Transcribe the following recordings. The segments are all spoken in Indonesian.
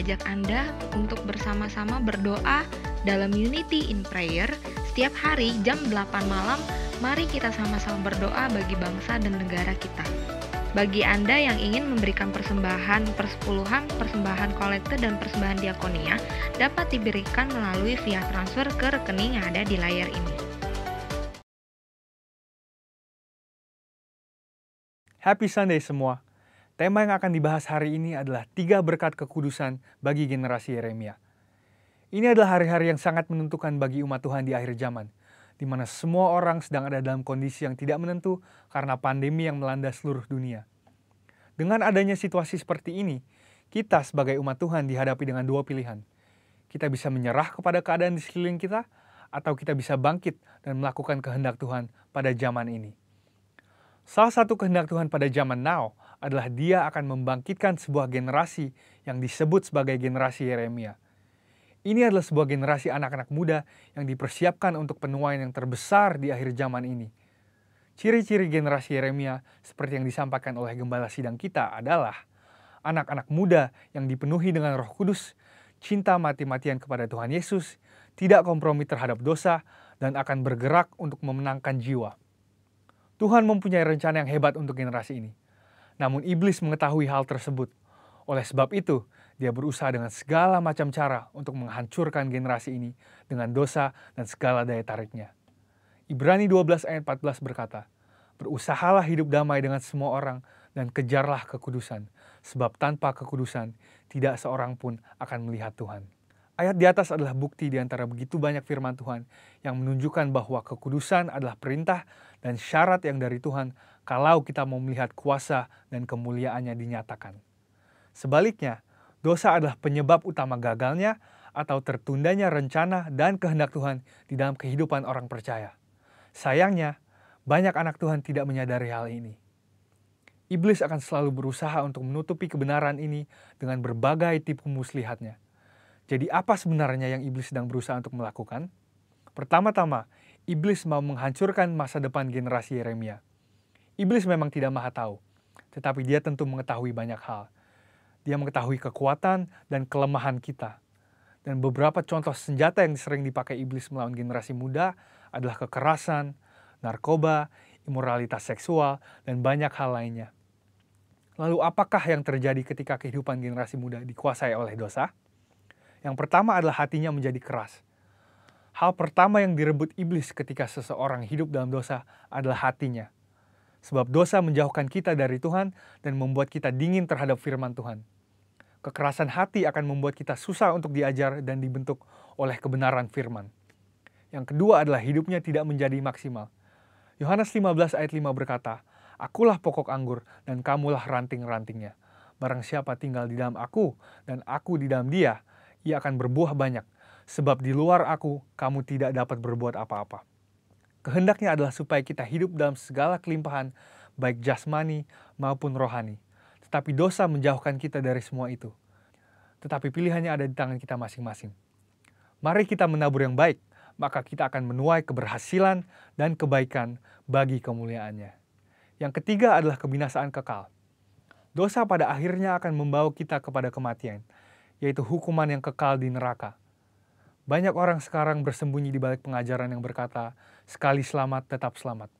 mengajak Anda untuk bersama-sama berdoa dalam Unity in Prayer setiap hari jam 8 malam. Mari kita sama-sama berdoa bagi bangsa dan negara kita. Bagi Anda yang ingin memberikan persembahan persepuluhan, persembahan kolekte, dan persembahan diakonia, dapat diberikan melalui via transfer ke rekening yang ada di layar ini. Happy Sunday semua. Tema yang akan dibahas hari ini adalah 3 berkat kekudusan bagi generasi Yeremia. Ini adalah hari-hari yang sangat menentukan bagi umat Tuhan di akhir zaman, di mana semua orang sedang ada dalam kondisi yang tidak menentu karena pandemi yang melanda seluruh dunia. Dengan adanya situasi seperti ini, kita sebagai umat Tuhan dihadapi dengan 2 pilihan. Kita bisa menyerah kepada keadaan di sekeliling kita, atau kita bisa bangkit dan melakukan kehendak Tuhan pada zaman ini. Salah satu kehendak Tuhan pada zaman now adalah Dia akan membangkitkan sebuah generasi yang disebut sebagai generasi Yeremia. Ini adalah sebuah generasi anak-anak muda yang dipersiapkan untuk penuaian yang terbesar di akhir zaman ini. Ciri-ciri generasi Yeremia seperti yang disampaikan oleh gembala sidang kita adalah anak-anak muda yang dipenuhi dengan Roh Kudus, cinta mati-matian kepada Tuhan Yesus, tidak kompromi terhadap dosa, dan akan bergerak untuk memenangkan jiwa. Tuhan mempunyai rencana yang hebat untuk generasi ini. Namun iblis mengetahui hal tersebut. Oleh sebab itu, dia berusaha dengan segala macam cara untuk menghancurkan generasi ini dengan dosa dan segala daya tariknya. Ibrani 12 ayat 14 berkata, "Berusahalah hidup damai dengan semua orang dan kejarlah kekudusan, sebab tanpa kekudusan tidak seorang pun akan melihat Tuhan." Ayat di atas adalah bukti di antara begitu banyak firman Tuhan yang menunjukkan bahwa kekudusan adalah perintah dan syarat yang dari Tuhan kalau kita mau melihat kuasa dan kemuliaannya dinyatakan. Sebaliknya, dosa adalah penyebab utama gagalnya atau tertundanya rencana dan kehendak Tuhan di dalam kehidupan orang percaya. Sayangnya, banyak anak Tuhan tidak menyadari hal ini. Iblis akan selalu berusaha untuk menutupi kebenaran ini dengan berbagai tipu muslihatnya. Jadi apa sebenarnya yang iblis sedang berusaha untuk melakukan? Pertama-tama, iblis mau menghancurkan masa depan generasi Yeremia. Iblis memang tidak maha tahu, tetapi dia tentu mengetahui banyak hal. Dia mengetahui kekuatan dan kelemahan kita. Dan beberapa contoh senjata yang sering dipakai iblis melawan generasi muda adalah kekerasan, narkoba, imoralitas seksual, dan banyak hal lainnya. Lalu apakah yang terjadi ketika kehidupan generasi muda dikuasai oleh dosa? Yang pertama adalah hatinya menjadi keras. Hal pertama yang direbut iblis ketika seseorang hidup dalam dosa adalah hatinya. Sebab dosa menjauhkan kita dari Tuhan dan membuat kita dingin terhadap firman Tuhan. Kekerasan hati akan membuat kita susah untuk diajar dan dibentuk oleh kebenaran firman. Yang kedua adalah hidupnya tidak menjadi maksimal. Yohanes 15 ayat 5 berkata, "Akulah pokok anggur dan kamulah ranting-rantingnya. Barang siapa tinggal di dalam aku dan aku di dalam dia, ia akan berbuah banyak, sebab di luar aku kamu tidak dapat berbuat apa-apa." Kehendaknya adalah supaya kita hidup dalam segala kelimpahan, baik jasmani maupun rohani. Tetapi dosa menjauhkan kita dari semua itu. Tetapi pilihannya ada di tangan kita masing-masing. Mari kita menabur yang baik, maka kita akan menuai keberhasilan dan kebaikan bagi kemuliaannya. Yang ketiga adalah kebinasaan kekal. Dosa pada akhirnya akan membawa kita kepada kematian, yaitu hukuman yang kekal di neraka. Banyak orang sekarang bersembunyi di balik pengajaran yang berkata, sekali selamat tetap selamat.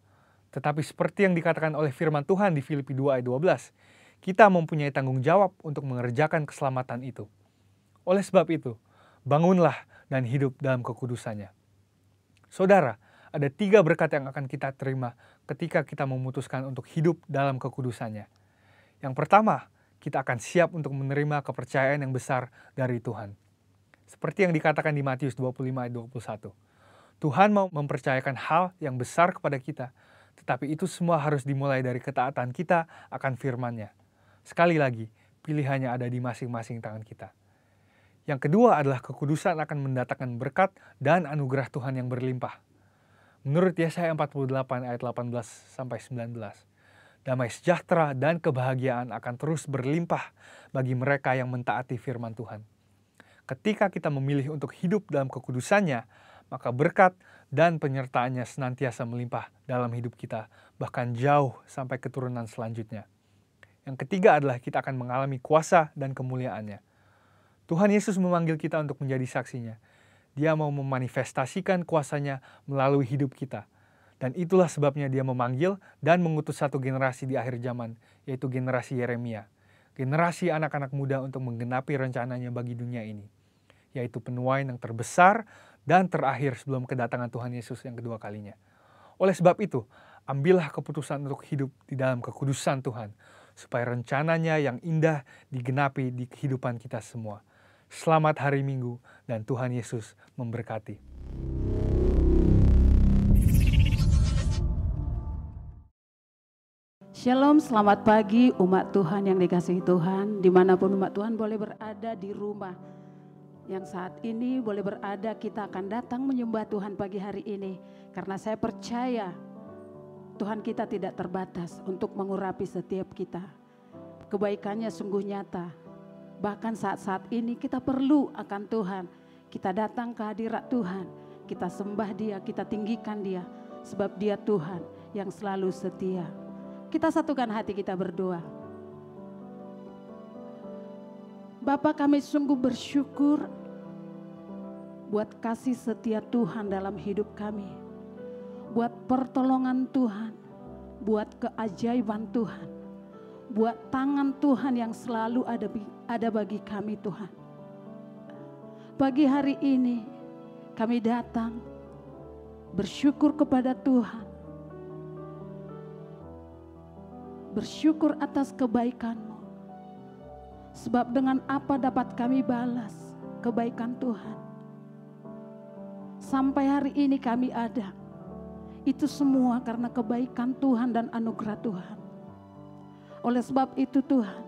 Tetapi seperti yang dikatakan oleh firman Tuhan di Filipi 2 ayat 12, kita mempunyai tanggung jawab untuk mengerjakan keselamatan itu. Oleh sebab itu, bangunlah dan hidup dalam kekudusannya. Saudara, ada 3 berkat yang akan kita terima ketika kita memutuskan untuk hidup dalam kekudusannya. Yang pertama, kita akan siap untuk menerima kepercayaan yang besar dari Tuhan. Seperti yang dikatakan di Matius 25 ayat 21. Tuhan mau mempercayakan hal yang besar kepada kita, tetapi itu semua harus dimulai dari ketaatan kita akan firman-Nya. Sekali lagi, pilihannya ada di masing-masing tangan kita. Yang kedua adalah kekudusan akan mendatangkan berkat dan anugerah Tuhan yang berlimpah. Menurut Yesaya 48 ayat 18-19, damai sejahtera dan kebahagiaan akan terus berlimpah bagi mereka yang mentaati firman Tuhan. Ketika kita memilih untuk hidup dalam kekudusannya, maka berkat dan penyertaannya senantiasa melimpah dalam hidup kita, bahkan jauh sampai keturunan selanjutnya. Yang ketiga adalah kita akan mengalami kuasa dan kemuliaannya. Tuhan Yesus memanggil kita untuk menjadi saksinya. Dia mau memanifestasikan kuasanya melalui hidup kita. Dan itulah sebabnya dia memanggil dan mengutus satu generasi di akhir zaman, yaitu generasi Yeremia. Generasi anak-anak muda untuk menggenapi rencananya bagi dunia ini, yaitu penuaian yang terbesar dan terakhir sebelum kedatangan Tuhan Yesus yang kedua kalinya. Oleh sebab itu, ambillah keputusan untuk hidup di dalam kekudusan Tuhan, supaya rencananya yang indah digenapi di kehidupan kita semua. Selamat hari Minggu dan Tuhan Yesus memberkati. Shalom, selamat pagi umat Tuhan yang dikasihi Tuhan. Dimanapun umat Tuhan boleh berada di rumah. Yang saat ini boleh berada, kita akan datang menyembah Tuhan pagi hari ini. Karena saya percaya Tuhan kita tidak terbatas untuk mengurapi setiap kita. Kebaikannya sungguh nyata. Bahkan saat-saat ini kita perlu akan Tuhan. Kita datang ke hadirat Tuhan. Kita sembah Dia, kita tinggikan Dia. Sebab Dia Tuhan yang selalu setia. Kita satukan hati, kita berdoa. Bapa, kami sungguh bersyukur buat kasih setia Tuhan dalam hidup kami. Buat pertolongan Tuhan, buat keajaiban Tuhan, buat tangan Tuhan yang selalu ada bagi kami Tuhan. Pagi hari ini kami datang bersyukur kepada Tuhan. Bersyukur atas kebaikan-Mu. Sebab dengan apa dapat kami balas kebaikan Tuhan. Sampai hari ini kami ada. Itu semua karena kebaikan Tuhan dan anugerah Tuhan. Oleh sebab itu Tuhan,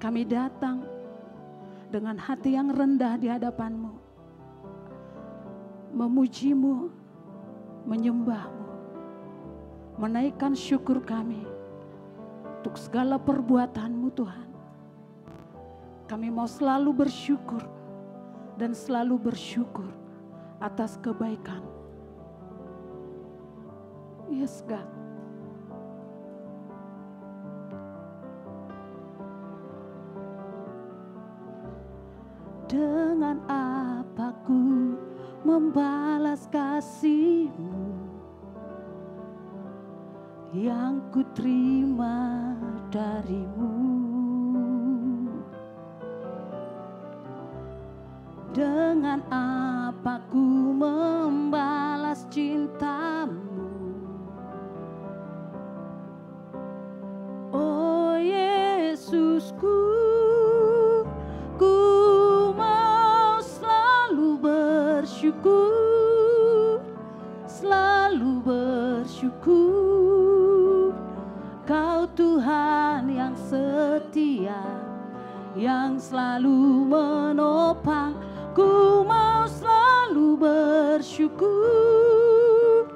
kami datang dengan hati yang rendah di hadapan-Mu. Memuji-Mu, menyembah-Mu. Menaikkan syukur kami untuk segala perbuatan-Mu Tuhan. Kami mau selalu bersyukur dan selalu bersyukur atas kebaikan. Yes God. Dengan apa ku membalas kasih-Mu yang ku terima dari-Mu? Dengan apa ku membalas cinta-Mu? Oh Yesusku, ku mau selalu bersyukur, selalu bersyukur. Kau Tuhan yang setia, yang selalu menopang. Ku mau selalu bersyukur,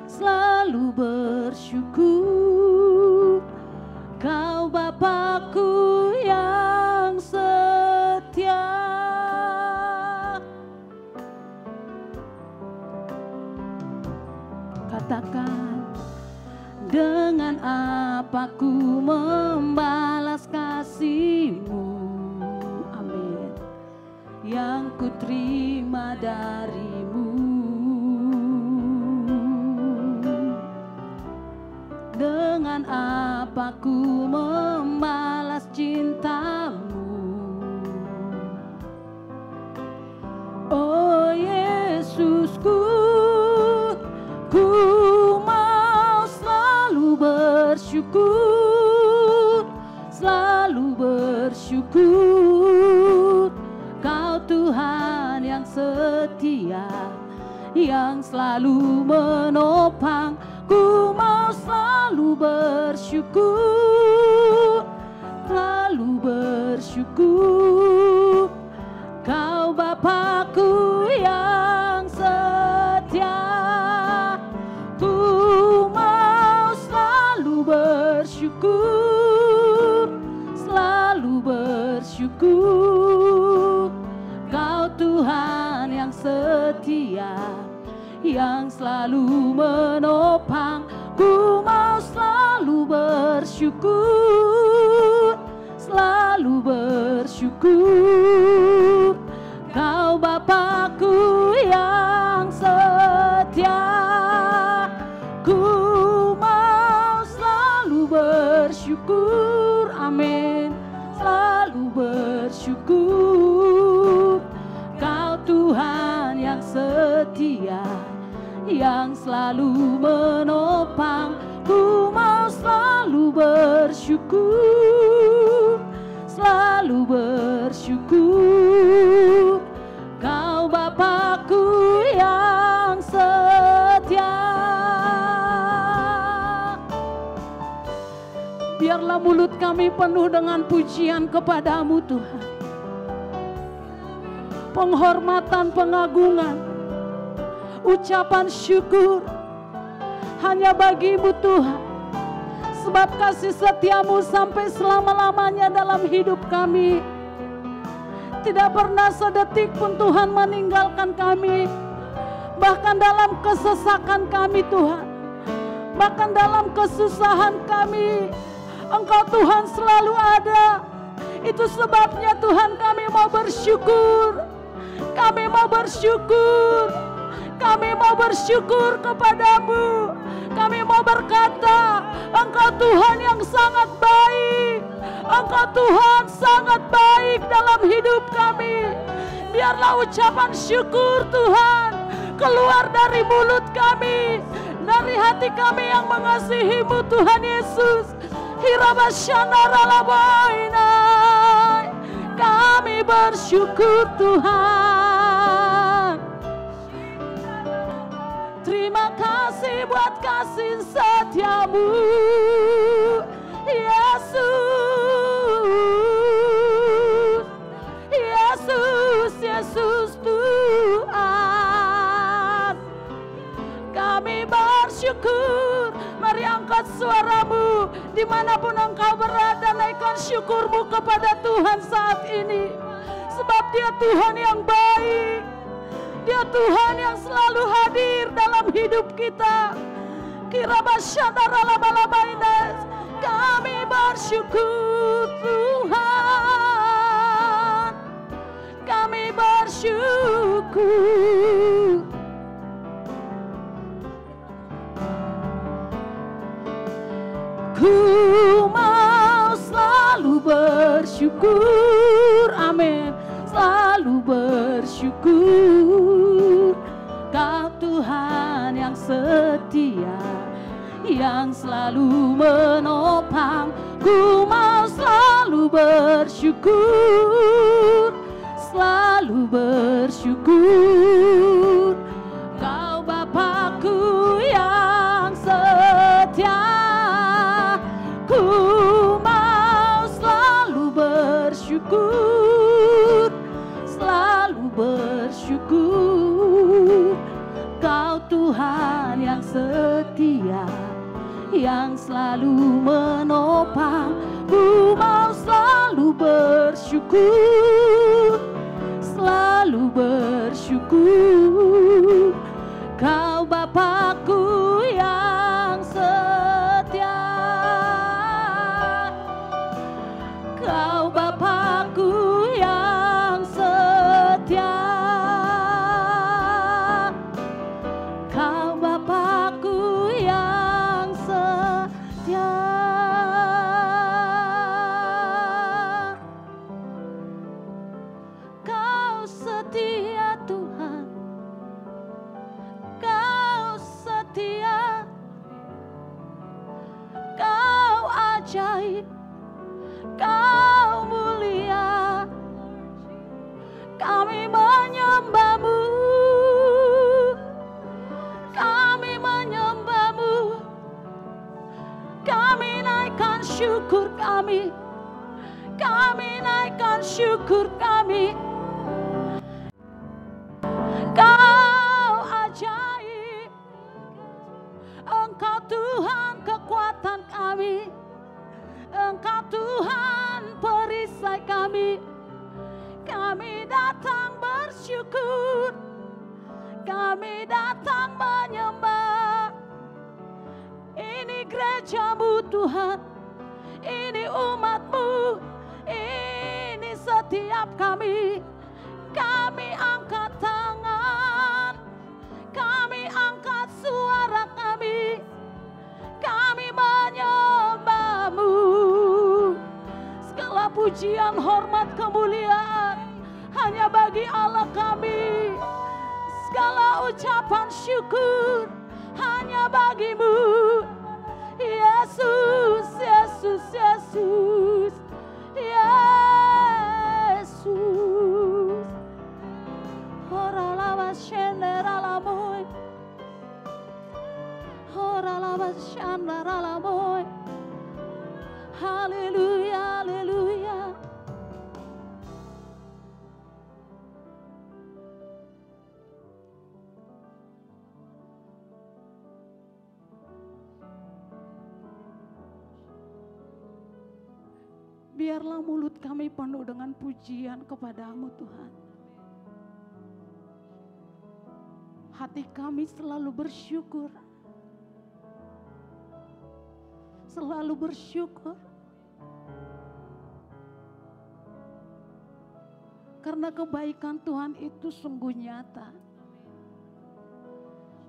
selalu bersyukur. Kau Bapa-Ku yang setia. Katakan, dengan apa ku membalas kasih-Mu, amin, yang ku terima dari-Mu. Dengan apa ku membalas cinta-Mu? Oh Yesusku, ku mau selalu bersyukur, selalu bersyukur. Kau Tuhan yang setia, yang selalu menopang. Ku mau selalu bersyukur, selalu bersyukur. Kau Bapa-Ku yang setia. Ku mau selalu bersyukur, selalu bersyukur. Kau Tuhan yang setia, yang selalu menopang. Ku mau selalu bersyukur, selalu bersyukur. bersyukur. Kau Bapakku yang setia, ku mau selalu bersyukur. Amin. Selalu bersyukur. Kau Tuhan yang setia, yang selalu menopang. Ku mau selalu bersyukur, selalu bersyukur. Kau Bapakku yang setia. Biarlah mulut kami penuh dengan pujian kepadamu Tuhan. Penghormatan, pengagungan, ucapan syukur hanya bagimu Tuhan. Sebab kasih setiamu sampai selama-lamanya dalam hidup kami. Tidak pernah sedetik pun Tuhan meninggalkan kami. Bahkan dalam kesesakan kami Tuhan, bahkan dalam kesusahan kami, Engkau Tuhan selalu ada. Itu sebabnya Tuhan kami mau bersyukur. Kami mau bersyukur. Kami mau bersyukur kepadamu. Kami mau berkata, Engkau Tuhan yang sangat baik. Engkau Tuhan sangat baik dalam hidup kami. Biarlah ucapan syukur Tuhan keluar dari mulut kami, dari hati kami yang mengasihi-Mu Tuhan Yesus. Kami bersyukur Tuhan. Terima kasih buat kasih setiamu Yesus. Yesus, Yesus Tuhan. Kami bersyukur. Mari angkat suaramu dimanapun engkau berada, naikkan syukurmu kepada Tuhan saat ini. Sebab Dia Tuhan yang baik, Dia Tuhan yang selalu hadir dalam hidup kita. Kami bersyukur Tuhan. Kami bersyukur. Ku mau selalu bersyukur, amin, selalu bersyukur. Kau Tuhan yang setia, yang selalu menopang. Ku mau selalu bersyukur, selalu bersyukur. Kau Bapakku yang setia, ku mau selalu bersyukur, selalu bersyukur. Kau Tuhan yang setia, yang selalu menopang. Ku mau selalu bersyukur, selalu bersyukur. Kau Bapakku yang setia, Kau Bapakku yang setia, Kau Bapakku yang setia. Kau setia Tuhan, Kau setia, Kau ajaib, Kau mulia. Kami menyembah-Mu, kami menyembah-Mu. Kami naikkan syukur kami, kami naikkan syukur kami. Kau ajaib, Engkau Tuhan kekuatan kami, Engkau Tuhan perisai kami. Kami datang bersyukur, kami datang menyembah. Ini gereja-Mu Tuhan, ini umat-Mu, ini setiap setiap kami angkat tangan, kami angkat suara kami menyembah-Mu. Segala pujian, hormat, kemuliaan hanya bagi Allah kami. Segala ucapan syukur hanya bagi-Mu, Yesus, Yesus, Yesus, Yesus. Oralaba shenderalamoy, oralaba shandaralamoy. Haleluya, haleluya. Biarlah mulut kami penuh dengan pujian kepada-Mu Tuhan. Hati kami selalu bersyukur. Selalu bersyukur. Karena kebaikan Tuhan itu sungguh nyata.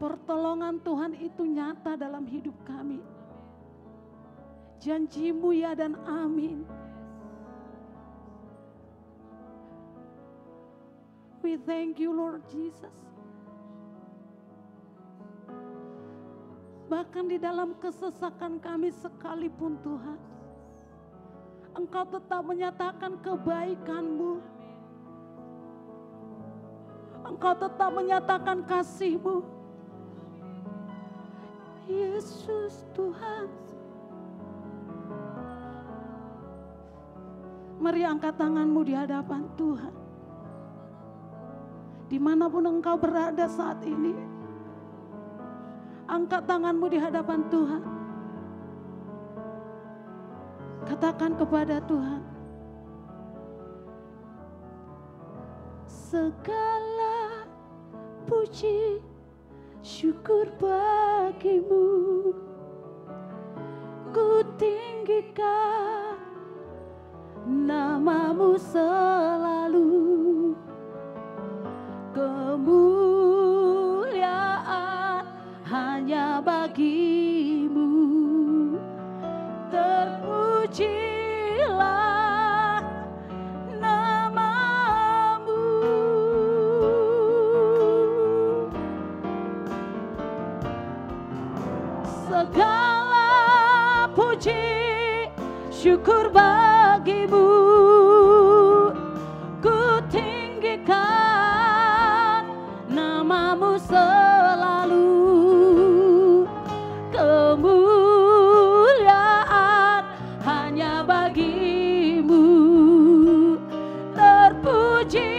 Pertolongan Tuhan itu nyata dalam hidup kami. Janji-Mu ya dan amin. We thank you Lord Jesus. Bahkan di dalam kesesakan kami sekalipun Tuhan, Engkau tetap menyatakan kebaikan-Mu. Engkau tetap menyatakan kasih-Mu. Yesus Tuhan. Mari angkat tangan-Mu di hadapan Tuhan. Dimanapun engkau berada saat ini, angkat tangan-Mu di hadapan Tuhan. Katakan kepada Tuhan, segala puji syukur bagi-Mu, ku tinggikan nama-Mu selalu. Kemuliaan hanya bagi-Mu, terpujilah nama-Mu. Segala puji syukur bagi-Mu, ku tinggikan nama-Mu selalu. Kemuliaan hanya bagi-Mu, terpujilah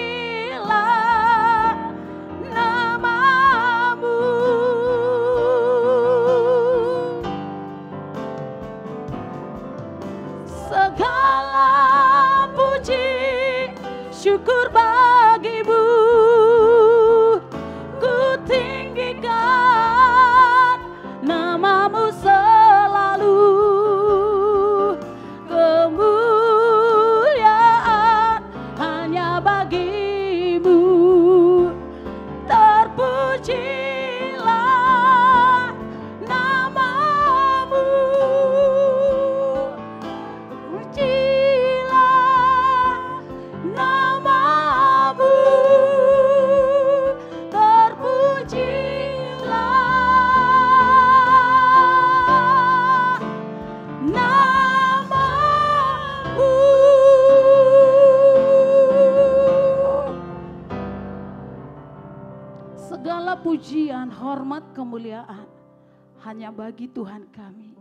nama-Mu. Segala puji syukur bagi-Mu, ku tinggikan nama-Mu selalu. Kemuliaan hanya bagi-Mu, terpujilah nama-Mu. Pujilah nama-Mu, terpujilah nama-Mu. Segala pujian, hormat, kemuliaan hanya bagi Tuhan kami,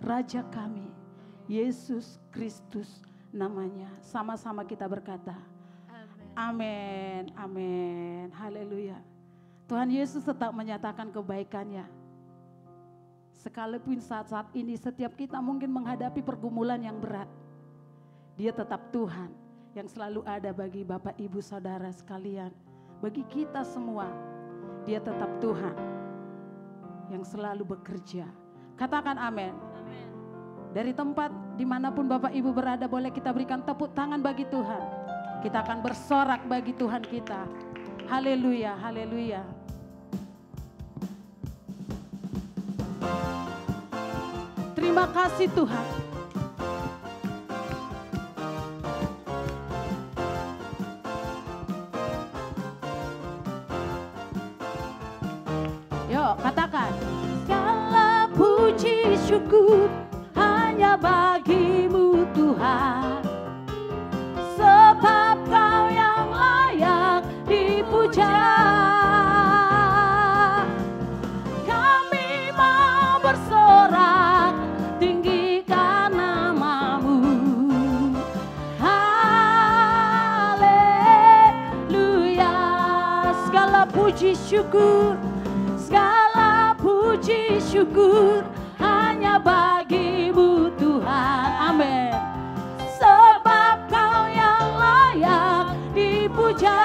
Raja kami, Yesus Kristus namanya. Sama-sama kita berkata, amin, amin, haleluya. Tuhan Yesus tetap menyatakan kebaikan-Nya. Sekalipun saat-saat ini setiap kita mungkin menghadapi pergumulan yang berat, Dia tetap Tuhan yang selalu ada bagi Bapak, Ibu, Saudara sekalian. Bagi kita semua, Dia tetap Tuhan yang selalu bekerja. Katakan amin. Dari tempat dimanapun Bapak Ibu berada, boleh kita berikan tepuk tangan bagi Tuhan. Kita akan bersorak bagi Tuhan kita. Haleluya, haleluya. Terima kasih Tuhan. Yuk katakan. Segala puji syukur hanya bagimu Tuhan. Sebab Kau yang layak dipuja. Kami mau bersorak tinggikan nama-Mu. Haleluya. Segala puji syukur, segala puji syukur hanya bagi-Mu Tuhan. Amin. Sebab Kau yang layak dipuja.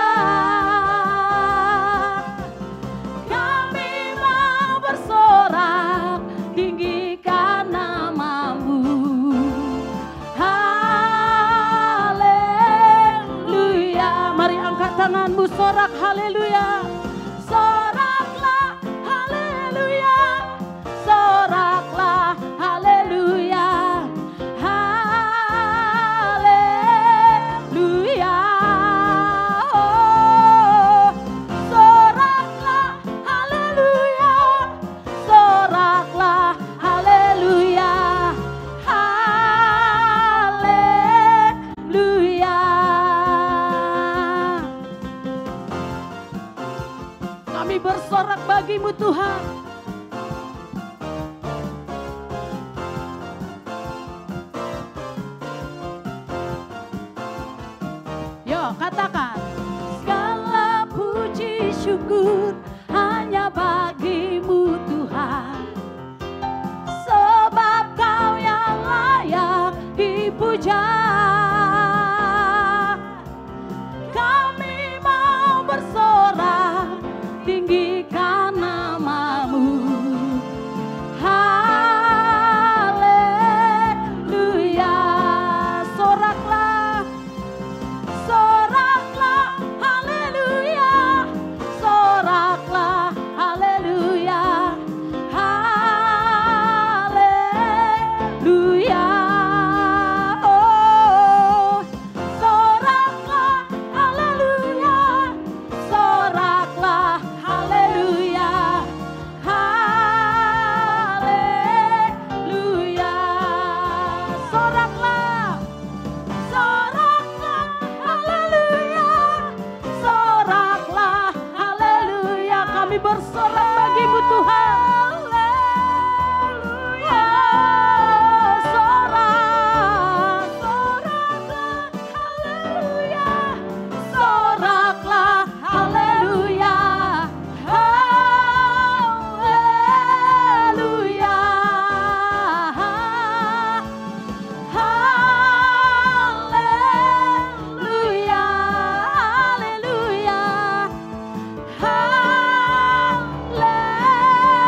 Kami mau bersorak tinggikan nama-Mu. Haleluya. Mari angkat tanganmu, sorak haleluya. Soraklah haleluya. Soraklah haleluya. Haleluya. Oh, soraklah haleluya. Soraklah haleluya. Haleluya. Kami bersorak bagi-Mu Tuhan. Yo, katakan. Segala puji syukur hanya bagi-Mu Tuhan. Sebab Kau yang layak dipuja. Kami mau bersorak tinggikan nama-Mu. Haleluya. Soraklah, soraklah haleluya. Soraklah haleluya. Haleluya. Oh, soraklah haleluya. Soraklah haleluya. Haleluya. Soraklah, soraklah haleluya. Soraklah haleluya. Kami bersorak bagi-Mu Tuhan. Haleluya. Sorak, soraklah haleluya. Soraklah haleluya. Haleluya. Haleluya. Haleluya.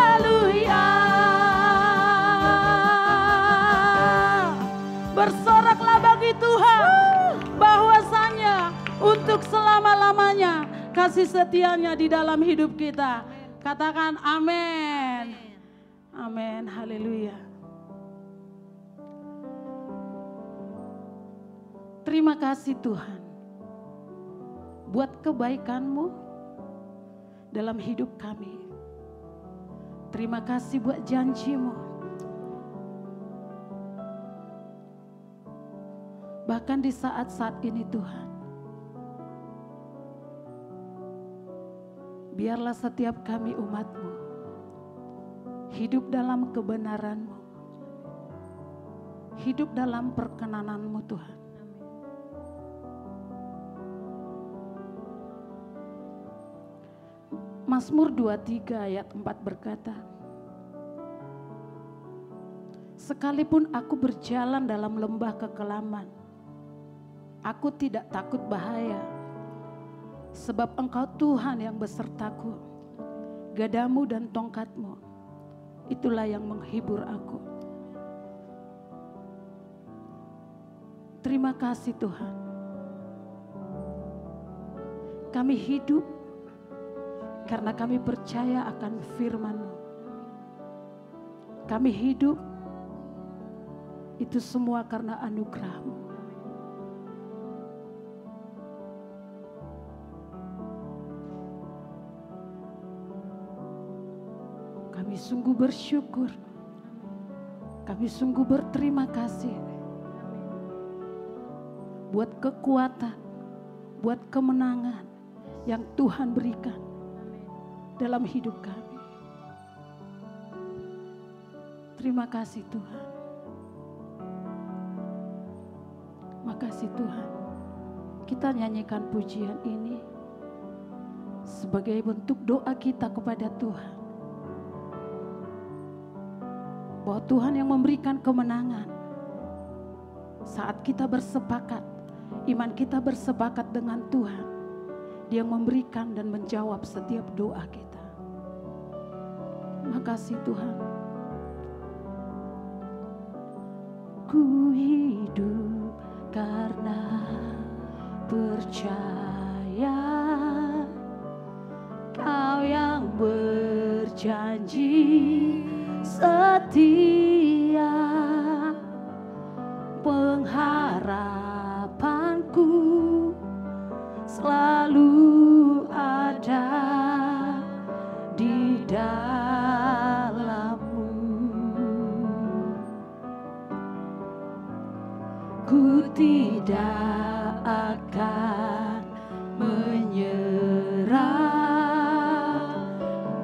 Haleluya. Bersoraklah bagi Tuhan bahwasanya untuk selama-lamanya kasih setianya di dalam hidup kita. Katakan amin. Amin. Haleluya. Terima kasih Tuhan buat kebaikan-Mu dalam hidup kami. Terima kasih buat janji-Mu. Bahkan di saat-saat ini Tuhan, biarlah setiap kami umat-Mu hidup dalam kebenaran-Mu, hidup dalam perkenanan-Mu Tuhan. Mazmur 23 ayat 4 berkata, sekalipun aku berjalan dalam lembah kekelaman, aku tidak takut bahaya, sebab Engkau Tuhan yang besertaku, gadamu dan tongkat-Mu, itulah yang menghibur aku. Terima kasih Tuhan. Kami hidup karena kami percaya akan firman-Mu. Kami hidup itu semua karena anugerah-Mu. Kami sungguh bersyukur. Kami sungguh berterima kasih buat kekuatan, buat kemenangan yang Tuhan berikan dalam hidup kami. Terima kasih Tuhan. Makasih Tuhan. Kita nyanyikan pujian ini sebagai bentuk doa kita kepada Tuhan. Bahwa Tuhan yang memberikan kemenangan. Saat kita bersepakat, iman kita bersepakat dengan Tuhan, Dia yang memberikan dan menjawab setiap doa kita. Makasih Tuhan. Ku hidup karena percaya Kau yang berjanji setia, pengharapanku selalu ada di dalam-Mu. Ku tidak akan menyerah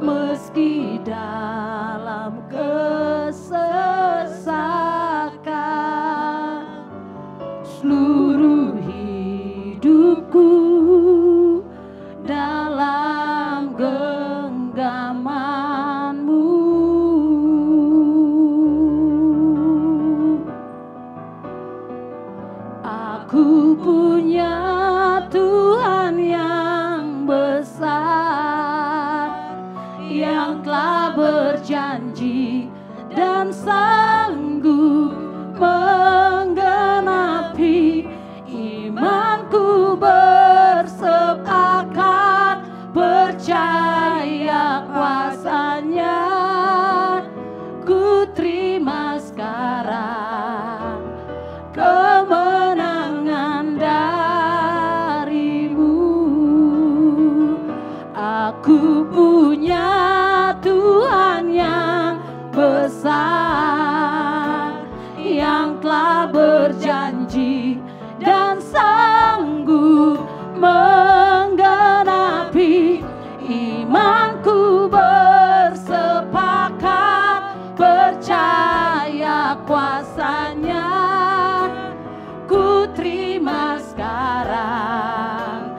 meski dalam kesesakan. Seluruh hidupku dalam genggaman-Mu. Aku punya Tuhan yang besar, yang telah berjanji dan sanggup menggenapi. Imanku bersepakat percaya kuasa-Nya. Ku terima sekarang kemenangan dari-Mu. Aku punya Tuhan yang besar, yang telah berjanji dan sanggup menggenapi. Imanku bersepakat percaya kuasa-Nya. Ku terima sekarang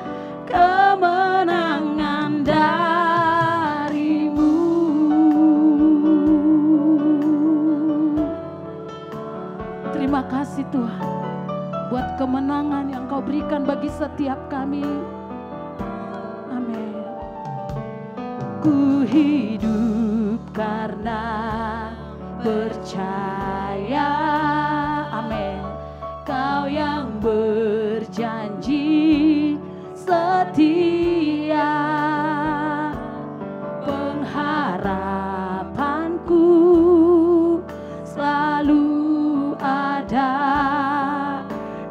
kemenangan dari-Mu. Terima kasih Tuhan buat kemenangan yang Kau berikan bagi setiap kami. Amin. Ku hidup karena percaya. Amin. Kau yang berjanji setia, pengharapanku selalu ada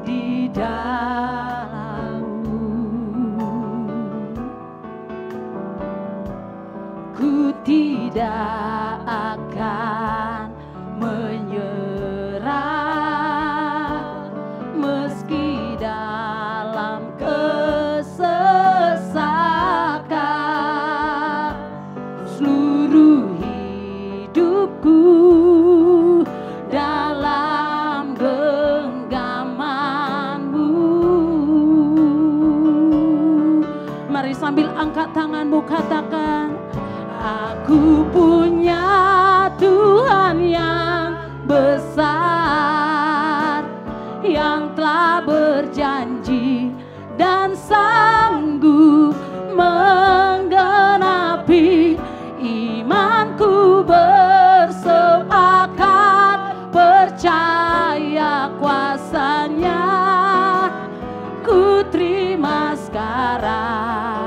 di dalam-Mu. Ku tidak akan menyerah meski dalam kesesakan. Seluruh hidupku dalam genggaman-Mu. Mari sambil angkat tanganmu katakan, aku punya Tuhan yang besar, yang telah berjanji dan sanggup menggenapi. Imanku bersepakat percaya kuasa-Nya. Ku terima sekarang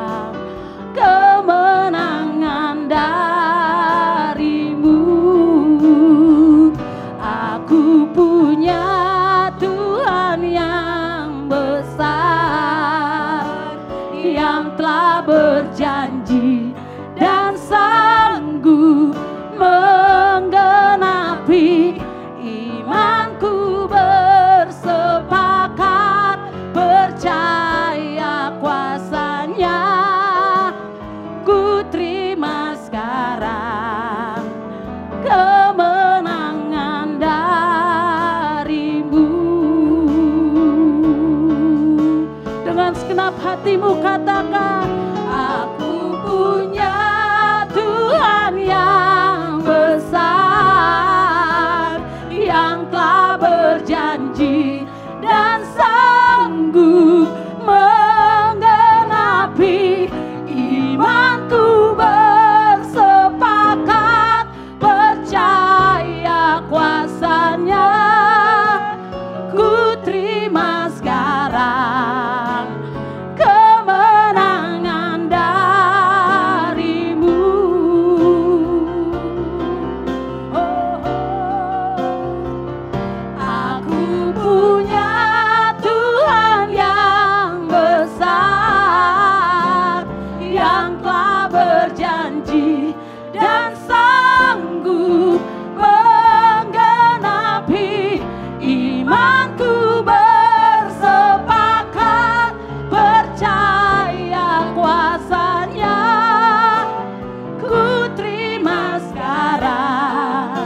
berjanji dan sanggup menggenapi. Imanku bersepakat percaya kuasa-Nya. Ku terima sekarang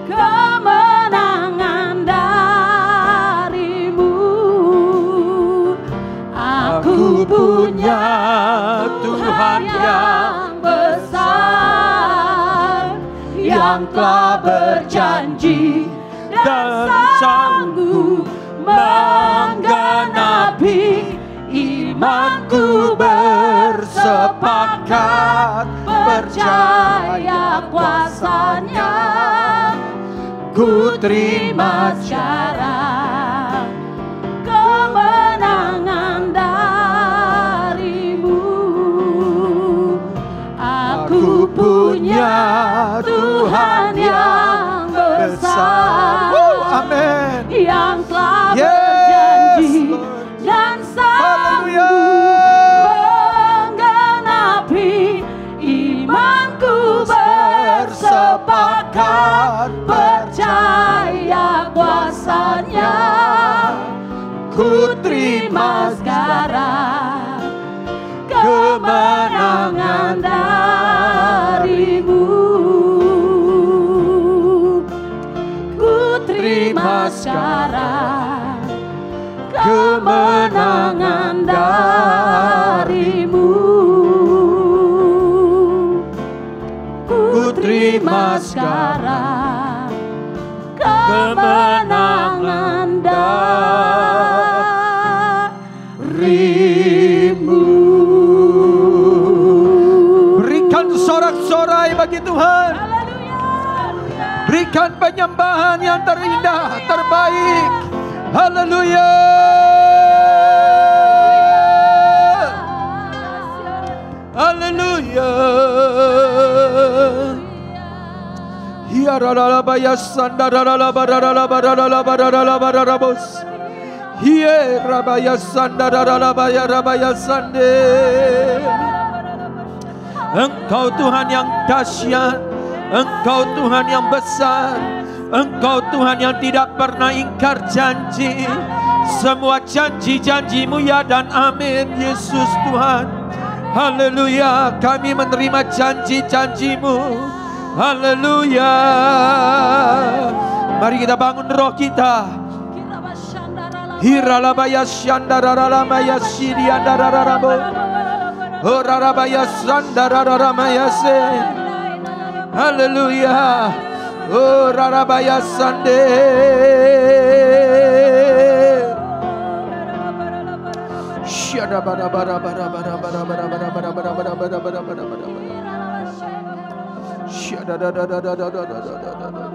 kemenangan dari-Mu. Aku punya Tuhan yang besar, yang telah berjanji dan sanggup menggenapi. Imanku bersepakat percaya kuasa-Nya. Ku terima sekarang kemenangan dari-Mu. Aku punya Tuhan yang besar, Amin. yang telah Yes, berjanji Lord. dan sanggup menggenapi. Imanku bersepakat percaya kuasa-Nya. Ku terima sekarang kemenangan dari-Mu. Ku terima sekarang kemenangan dari-Mu. Ku terima sekarang kemenangan dari-Mu. Berikan sorak-sorai bagi Tuhan. Berikan penyembahan yang terindah, terbaik. Haleluya. Haleluya. Ya rala baya sandarala barala barala barala barala bos. Ye rabaya sandarala baya rabaya sande. Engkau Tuhan yang dahsyat, Engkau Tuhan yang besar, Engkau Tuhan yang tidak pernah ingkar janji. Semua janji-janji-Mu ya dan amin, Yesus Tuhan. Haleluya, kami menerima janji-janji-Mu. Haleluya. Mari kita bangun roh kita. Hiralabaya syandararalabaya siriandarararabo. Orarabaya sandararamayase. Haleluya. Orarabaya sande. Syada bara bara bara bara bara bara bara bara bara bara bara bara bara bara. Syada da da da da da da da da da.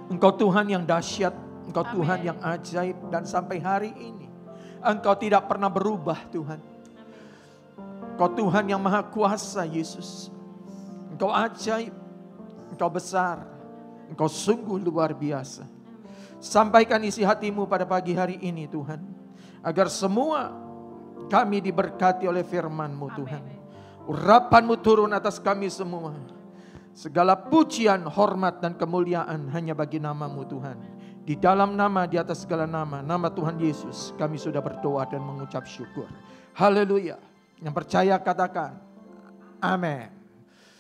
Engkau Tuhan yang dahsyat, Engkau Tuhan yang ajaib, dan sampai hari ini Engkau tidak pernah berubah Tuhan. Engkau Tuhan yang maha kuasa Yesus. Engkau ajaib, Engkau besar, Engkau sungguh luar biasa. Sampaikan isi hati-Mu pada pagi hari ini Tuhan, agar semua kami diberkati oleh firman-Mu Tuhan. Urapan-Mu turun atas kami semua. Segala pujian, hormat, dan kemuliaan hanya bagi nama-Mu Tuhan. Di dalam nama, di atas segala nama, nama Tuhan Yesus, kami sudah berdoa dan mengucap syukur. Haleluya. Yang percaya katakan, amin.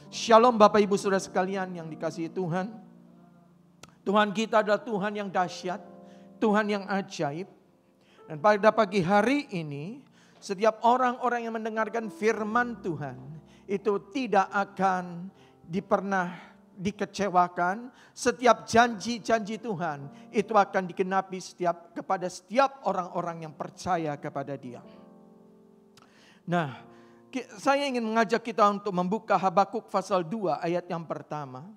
Shalom Bapak Ibu Saudara sekalian yang dikasihi Tuhan. Tuhan kita adalah Tuhan yang dahsyat, Tuhan yang ajaib. Dan pada pagi hari ini, setiap orang-orang yang mendengarkan firman Tuhan, itu tidak akan pernah dikecewakan. Setiap janji-janji Tuhan itu akan digenapi kepada setiap orang-orang yang percaya kepada Dia. Nah, saya ingin mengajak kita untuk membuka Habakuk pasal 2 ayat yang pertama.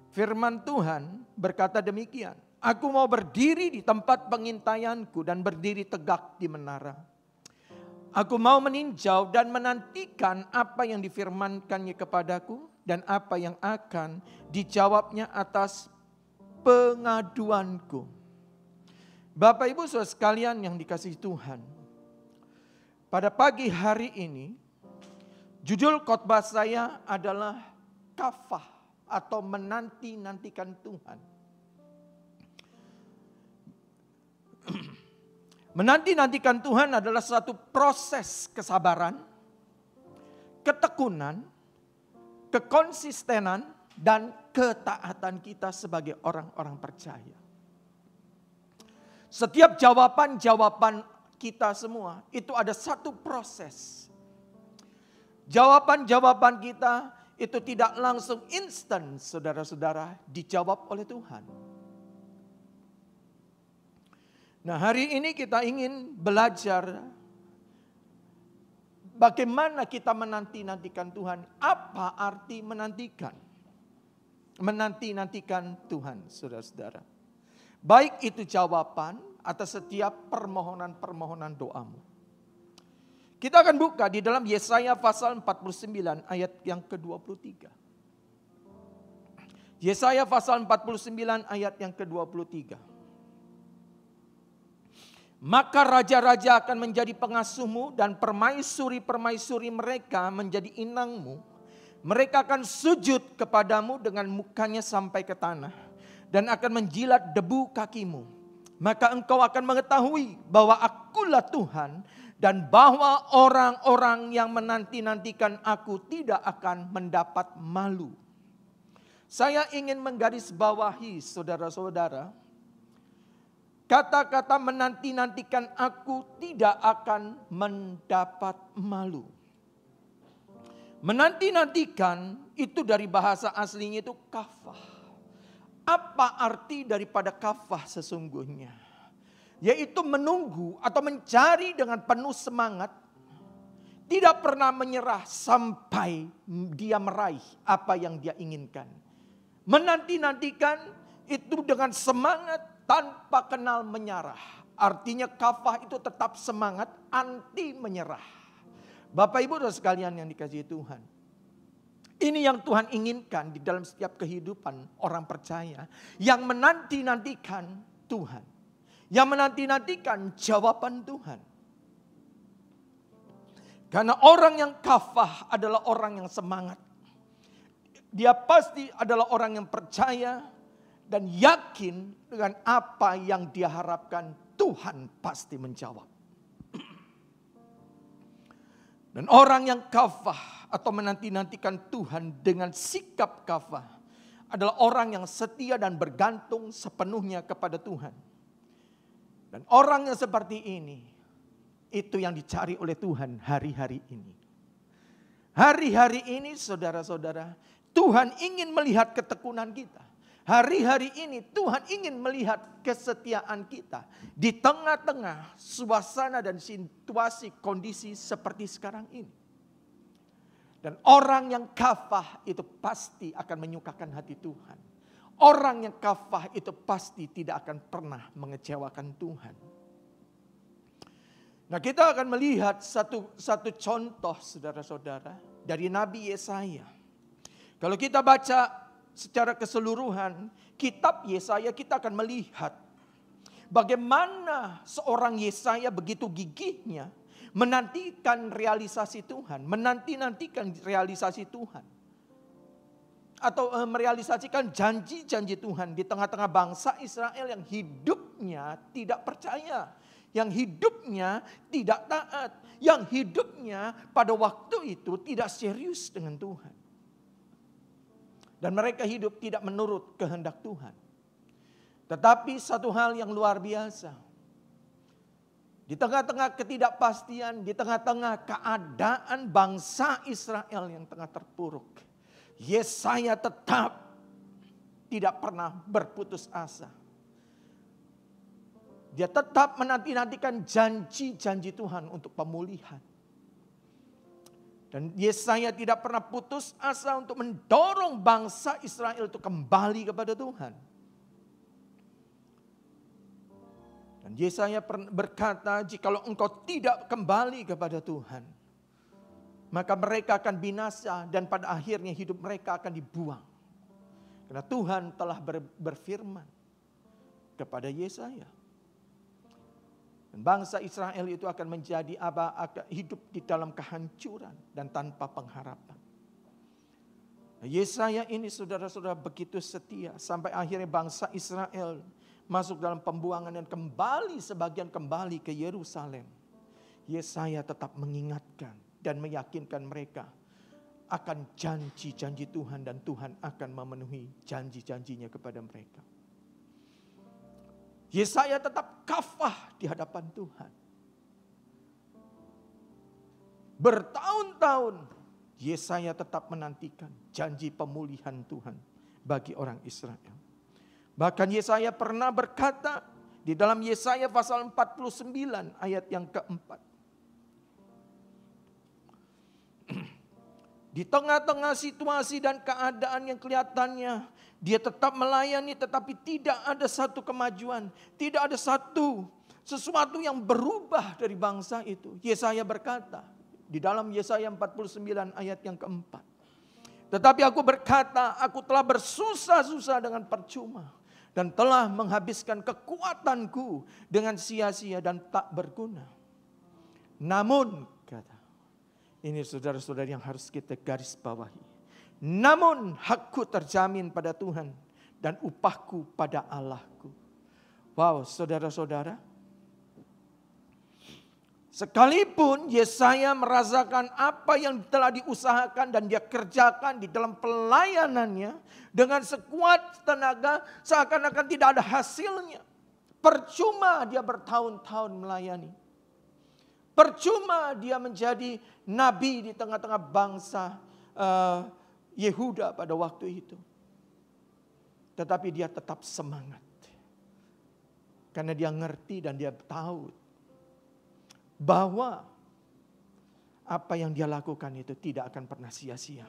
Firman Tuhan berkata demikian. Aku mau berdiri di tempat pengintaianku dan berdiri tegak di menara. Aku mau meninjau dan menantikan apa yang difirmankannya kepadaku dan apa yang akan dijawabnya atas pengaduanku. Bapak Ibu Saudara sekalian yang dikasihi Tuhan, pada pagi hari ini Judul khotbah saya adalah kafah atau menanti-nantikan Tuhan. Menanti-nantikan Tuhan adalah suatu proses kesabaran, ketekunan, kekonsistenan, dan ketaatan kita sebagai orang-orang percaya. Setiap jawaban-jawaban kita semua itu ada satu proses. Jawaban-jawaban kita itu tidak langsung instan, saudara-saudara, dijawab oleh Tuhan. Nah, hari ini kita ingin belajar bagaimana kita menanti-nantikan Tuhan. Apa arti menantikan? Menanti-nantikan Tuhan, saudara-saudara. Baik itu jawaban atas setiap permohonan-permohonan doamu. Kita akan buka di dalam Yesaya pasal 49 ayat yang ke-23. Yesaya pasal 49 ayat yang ke-23. Maka raja-raja akan menjadi pengasuhmu dan permaisuri-permaisuri mereka menjadi inangmu. Mereka akan sujud kepadamu dengan mukanya sampai ke tanah dan akan menjilat debu kakimu. Maka engkau akan mengetahui bahwa akulah Tuhan dan bahwa orang-orang yang menanti-nantikan aku tidak akan mendapat malu. Saya ingin menggarisbawahi saudara-saudara, kata-kata menanti-nantikan aku tidak akan mendapat malu. Menanti-nantikan itu dari bahasa aslinya itu kafah. Apa arti daripada kafah sesungguhnya? Yaitu menunggu atau mencari dengan penuh semangat. Tidak pernah menyerah sampai dia meraih apa yang dia inginkan. Menanti-nantikan itu dengan semangat tanpa kenal menyerah. Artinya kafah itu tetap semangat, anti menyerah. Bapak Ibu dan sekalian yang dikasihi Tuhan. Ini yang Tuhan inginkan di dalam setiap kehidupan orang percaya. Yang menanti-nantikan Tuhan. Yang menanti-nantikan jawaban Tuhan. Karena orang yang kafah adalah orang yang semangat. Dia pasti adalah orang yang percaya dan yakin dengan apa yang dia harapkan, Tuhan pasti menjawab. Dan orang yang kafah atau menanti-nantikan Tuhan dengan sikap kafah adalah orang yang setia dan bergantung sepenuhnya kepada Tuhan. Dan orang yang seperti ini, itu yang dicari oleh Tuhan hari-hari ini. Hari-hari ini saudara-saudara, Tuhan ingin melihat ketekunan kita. Hari-hari ini Tuhan ingin melihat kesetiaan kita. Di tengah-tengah suasana dan situasi kondisi seperti sekarang ini. Dan orang yang kafah itu pasti akan menyukakan hati Tuhan. Orang yang kafah itu pasti tidak akan pernah mengecewakan Tuhan. Nah, kita akan melihat satu contoh saudara-saudara dari Nabi Yesaya. Kalau kita baca secara keseluruhan kitab Yesaya, kita akan melihat bagaimana seorang Yesaya begitu gigihnya menantikan realisasi Tuhan, menanti-nantikan realisasi Tuhan. Atau merealisasikan janji-janji Tuhan di tengah-tengah bangsa Israel yang hidupnya tidak percaya. Yang hidupnya tidak taat. Yang hidupnya pada waktu itu tidak serius dengan Tuhan. Dan mereka hidup tidak menurut kehendak Tuhan. Tetapi satu hal yang luar biasa. Di tengah-tengah ketidakpastian, di tengah-tengah keadaan bangsa Israel yang tengah terpuruk. Yesaya tetap tidak pernah berputus asa. Dia tetap menanti-nantikan janji-janji Tuhan untuk pemulihan. Dan Yesaya tidak pernah putus asa untuk mendorong bangsa Israel itu kembali kepada Tuhan. Dan Yesaya berkata, jikalau engkau tidak kembali kepada Tuhan, maka mereka akan binasa dan pada akhirnya hidup mereka akan dibuang. Karena Tuhan telah berfirman kepada Yesaya. Dan Dan bangsa Israel itu akan menjadi akan hidup di dalam kehancuran dan tanpa pengharapan. Yesaya ini saudara-saudara begitu setia sampai akhirnya bangsa Israel masuk dalam pembuangan dan sebagian kembali ke Yerusalem. Yesaya tetap mengingatkan dan meyakinkan mereka akan janji-janji Tuhan dan Tuhan akan memenuhi janji-janjinya kepada mereka. Yesaya tetap kafah di hadapan Tuhan. Bertahun-tahun Yesaya tetap menantikan janji pemulihan Tuhan bagi orang Israel. Bahkan Yesaya pernah berkata di dalam Yesaya pasal 49 ayat yang keempat. Di tengah-tengah situasi dan keadaan yang kelihatannya dia tetap melayani tetapi tidak ada satu kemajuan. Tidak ada sesuatu yang berubah dari bangsa itu. Yesaya berkata di dalam Yesaya 49 ayat yang keempat. Tetapi aku berkata, aku telah bersusah-susah dengan percuma. Dan telah menghabiskan kekuatanku dengan sia-sia dan tak berguna. Namun, kata, ini saudara-saudara yang harus kita garis bawahi. Namun hakku terjamin pada Tuhan dan upahku pada Allahku. Wow, saudara-saudara. Sekalipun Yesaya merasakan apa yang telah diusahakan dan dia kerjakan di dalam pelayanannya dengan sekuat tenaga seakan-akan tidak ada hasilnya. Percuma dia bertahun-tahun melayani. Percuma dia menjadi nabi di tengah-tengah bangsa Yehuda pada waktu itu. Tetapi dia tetap semangat. Karena dia ngerti dan dia tahu bahwa apa yang dia lakukan itu tidak akan pernah sia-sia.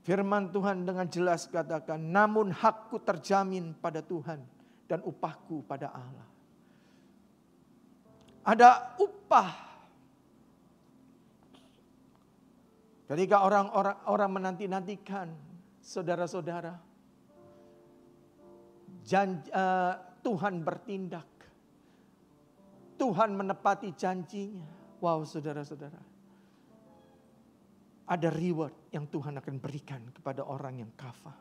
Firman Tuhan dengan jelas katakan, namun hakku terjamin pada Tuhan dan upahku pada Allah. Ada upah. Ketika orang menanti-nantikan, saudara-saudara, Tuhan bertindak. Tuhan menepati janjinya. Wow, saudara-saudara. Ada reward yang Tuhan akan berikan kepada orang yang kafah.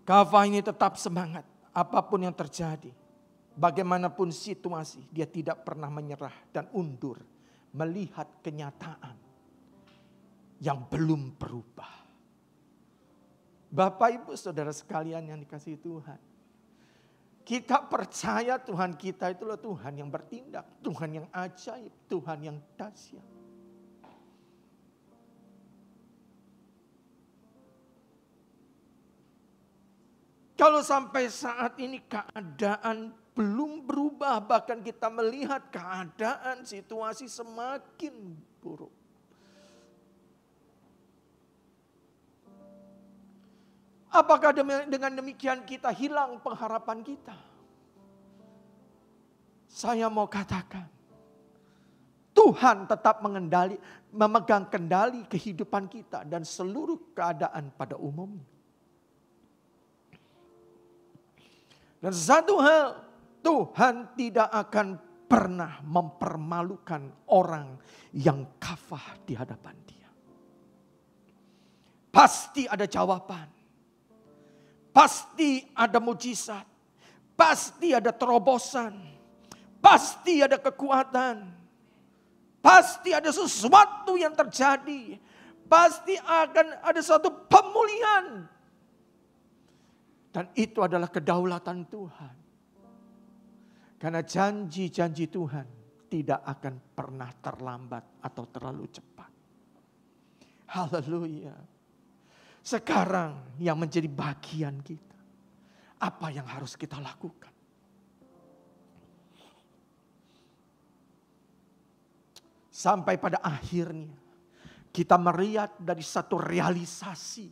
Kafah ini tetap semangat. Apapun yang terjadi. Bagaimanapun situasi. Dia tidak pernah menyerah dan undur. Melihat kenyataan yang belum berubah. Bapak ibu saudara sekalian yang dikasihi Tuhan. Kita percaya Tuhan kita itulah Tuhan yang bertindak. Tuhan yang ajaib. Tuhan yang dahsyat. Kalau sampai saat ini keadaan belum berubah. Bahkan kita melihat keadaan situasi semakin buruk. Apakah dengan demikian kita hilang pengharapan kita? Saya mau katakan, Tuhan tetap memegang kendali kehidupan kita dan seluruh keadaan pada umumnya. Dan satu hal, Tuhan tidak akan pernah mempermalukan orang yang kafah di hadapan Dia. Pasti ada jawaban. Pasti ada mujizat, pasti ada terobosan, pasti ada kekuatan, pasti ada sesuatu yang terjadi, pasti akan ada suatu pemulihan. Dan itu adalah kedaulatan Tuhan. Karena janji-janji Tuhan tidak akan pernah terlambat atau terlalu cepat. Haleluya. Sekarang yang menjadi bagian kita. Apa yang harus kita lakukan? Sampai pada akhirnya kita melihat dari satu realisasi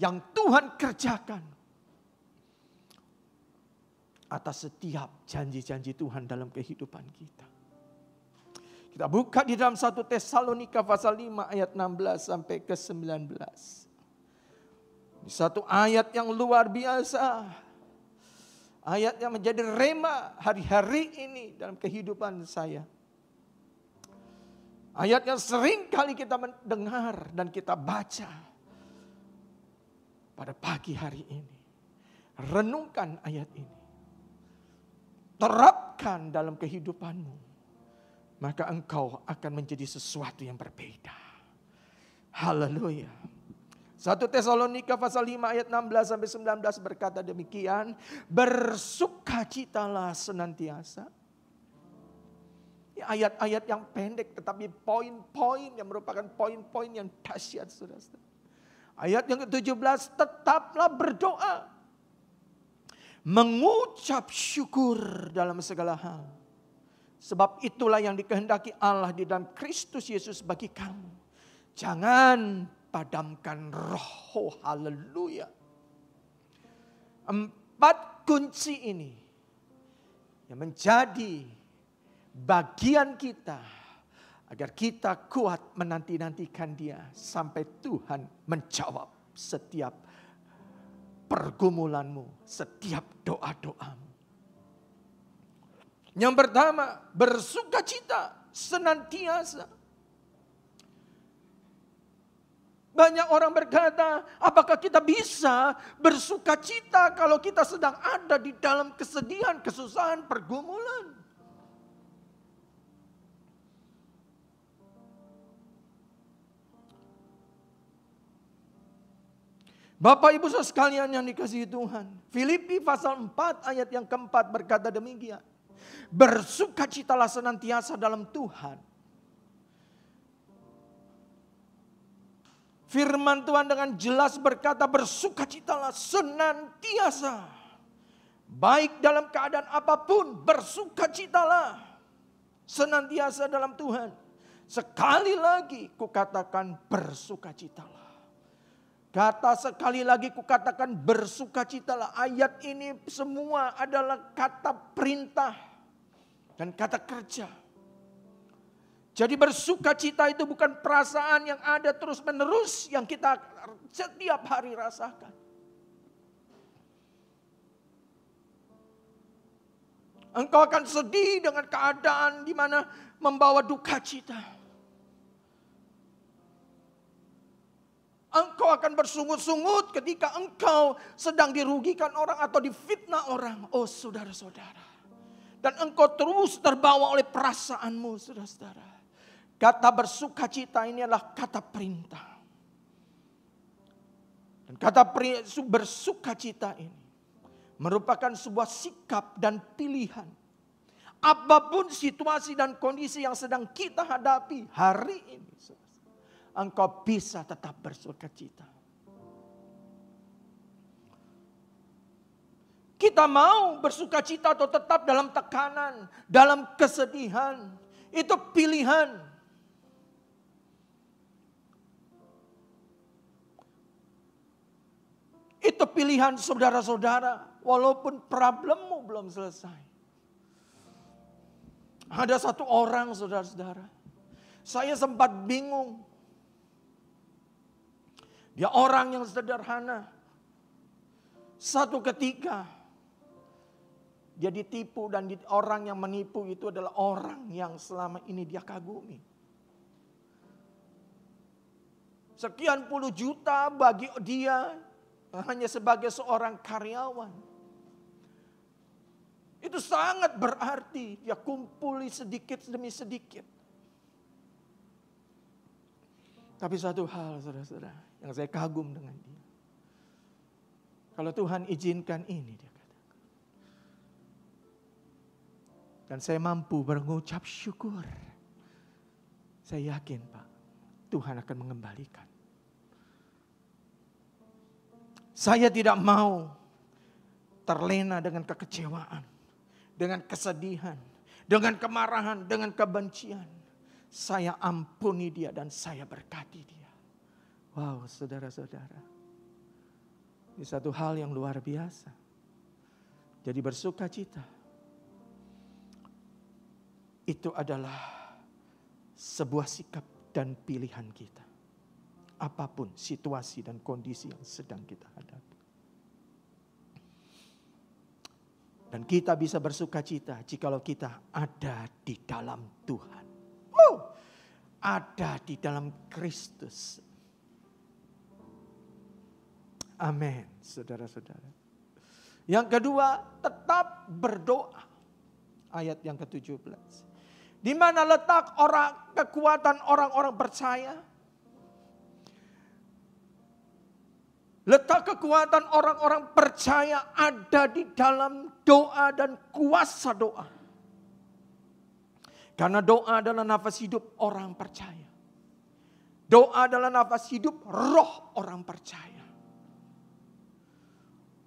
yang Tuhan kerjakan. Atas setiap janji-janji Tuhan dalam kehidupan kita. Kita buka di dalam 1 Tesalonika pasal 5 ayat 16 sampai ke 19. Satu ayat yang luar biasa. Ayat yang menjadi rema hari-hari ini dalam kehidupan saya. Ayat yang sering kali kita mendengar dan kita baca pada pagi hari ini. Renungkan ayat ini. Terapkan dalam kehidupanmu. Maka engkau akan menjadi sesuatu yang berbeda. Haleluya. 1 Tesalonika pasal 5 ayat 16 sampai 19 berkata demikian, bersukacitalah senantiasa. Ayat-ayat yang pendek tetapi poin-poin yang merupakan poin-poin yang dahsyat, saudara-saudara. Ayat yang ke-17, tetaplah berdoa, mengucap syukur dalam segala hal. Sebab itulah yang dikehendaki Allah di dalam Kristus Yesus bagi kamu. Jangan padamkan roh. Oh, haleluya. 4 kunci ini yang menjadi bagian kita agar kita kuat menanti-nantikan Dia sampai Tuhan menjawab setiap pergumulanmu, setiap doa-doamu. Yang pertama, bersukacita senantiasa. Banyak orang berkata, apakah kita bisa bersukacita kalau kita sedang ada di dalam kesedihan, kesusahan, pergumulan? Bapak Ibu saudara sekalian yang dikasihi Tuhan. Filipi pasal 4 ayat yang keempat berkata demikian. Bersukacitalah senantiasa dalam Tuhan. Firman Tuhan dengan jelas berkata bersukacitalah senantiasa. Baik dalam keadaan apapun bersukacitalah senantiasa dalam Tuhan. Sekali lagi kukatakan bersukacitalah. Kata sekali lagi kukatakan bersukacitalah. Ayat ini semua adalah kata perintah dan kata kerja. Jadi bersukacita itu bukan perasaan yang ada terus menerus yang kita setiap hari rasakan. Engkau akan sedih dengan keadaan di mana membawa duka cita. Engkau akan bersungut-sungut ketika engkau sedang dirugikan orang atau difitnah orang. Oh saudara-saudara. Dan engkau terus terbawa oleh perasaanmu saudara-saudara. Kata bersukacita ini adalah kata perintah. Dan kata bersukacita ini merupakan sebuah sikap dan pilihan. Apapun situasi dan kondisi yang sedang kita hadapi hari ini, engkau bisa tetap bersukacita. Kita mau bersukacita atau tetap dalam tekanan, dalam kesedihan, itu pilihan. Itu pilihan saudara-saudara, walaupun problemmu belum selesai. Ada satu orang saudara-saudara, saya sempat bingung. Dia orang yang sederhana. Satu ketika dia ditipu dan orang yang menipu itu adalah orang yang selama ini dia kagumi. Sekian puluh juta bagi dia hanya sebagai seorang karyawan. Itu sangat berarti. Dia kumpuli sedikit demi sedikit. Tapi satu hal saudara-saudara yang saya kagum dengan dia. Kalau Tuhan izinkan ini dia katakan. Dan saya mampu mengucap syukur. Saya yakin Pak, Tuhan akan mengembalikan. Saya tidak mau terlena dengan kekecewaan, dengan kesedihan, dengan kemarahan, dengan kebencian. Saya ampuni dia dan saya berkati dia. Wow, saudara-saudara. Ini satu hal yang luar biasa. Jadi bersukacita. Itu adalah sebuah sikap dan pilihan kita. apapun situasi dan kondisi yang sedang kita hadapi. Dan kita bisa bersuka cita jikalau kita ada di dalam Tuhan. Ada di dalam Kristus. Amin, saudara-saudara. Yang kedua, tetap berdoa. Ayat yang ke-17. Di mana letak kekuatan orang-orang percaya? Letak kekuatan orang-orang percaya ada di dalam doa dan kuasa doa. Karena doa adalah nafas hidup orang percaya. Doa adalah nafas hidup roh orang percaya.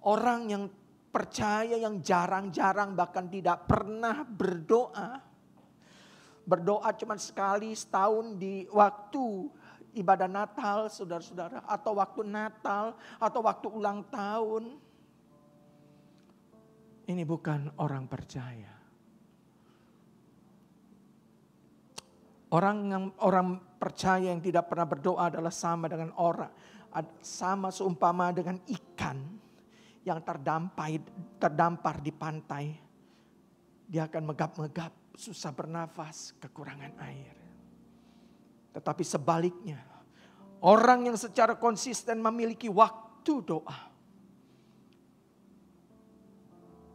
Orang yang percaya yang jarang-jarang bahkan tidak pernah berdoa. Berdoa cuma sekali setahun di waktu ibadah Natal, saudara-saudara. Atau waktu Natal, atau waktu ulang tahun. Ini bukan orang percaya. Orang percaya yang tidak pernah berdoa adalah sama dengan sama seumpama dengan ikan yang terdampar di pantai. Dia akan megap-megap, susah bernafas, kekurangan air. Tetapi sebaliknya, orang yang secara konsisten memiliki waktu doa